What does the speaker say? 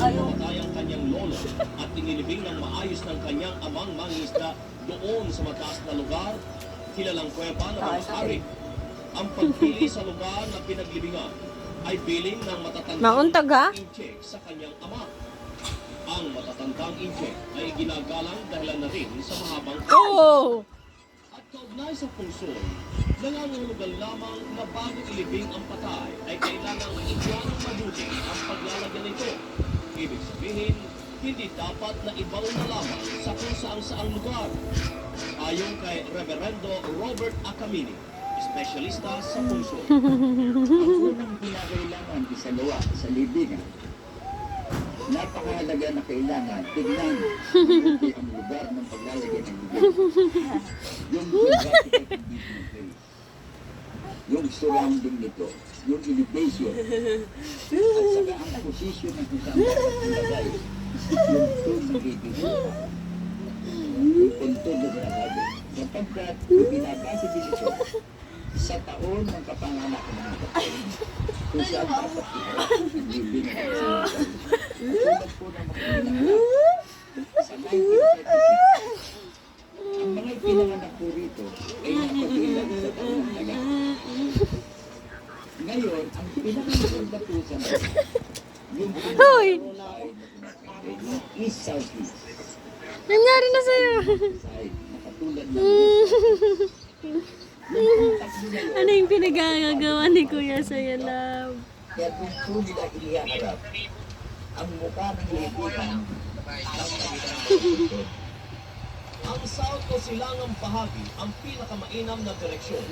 Namatay ang kanyang lolo at inilibing ng maayos ng kanyang amang mangingisda doon sa mataas na lugar, kilalang kuweba ng mga hari. Ang pagpili sa lugar na pinaglibingan ay biling ng matatandang incheck sa kanyang ama. Ang matatandang incheck ay ginagalang dahilan na rin sa mahabang at kaugnay sa puso, nangangahulugan lamang na bago ilibing ang patay ay kailangang maigyan ng mabuti ang paglalagyan nito. Ibig sabihin, hindi dapat na ibaw na lamang sa kung saang lugar. Ayon kay Reverendo Robert Acamini, espesyalista sa puso. Ang unang pinakailangan isagawa sa libingan, napakahalaga na kailangan tignan mabuti ang lugar ng paglalagay ng libingan. Yung geographical condition ng place, yung surrounding nito, yung elevation, at saka ang position ng isang ilagay, yung tool na bibigyan, yung contour na sinasabi. Sapagkat pinabase din ito sa taon ng kapanganak ng kapatid, kung saan dapat iharap ang libingan ng isang lugar. Tulad po ng mga pinanganak sa 1936, ang mga pinanganak po rito ay napagbilang sa taon ng taga. Ngayon, ang pinanganak po sa mga yung east southeast. Nangyari na sa'yo. Nakatulad ng Ano yung pinagagawa ni Kuya sa'yo, love? kaya kung po nila iniharap ang mukha ng Pilipinas Ang south o silangang bahagi ang pinakamainam na direksyon.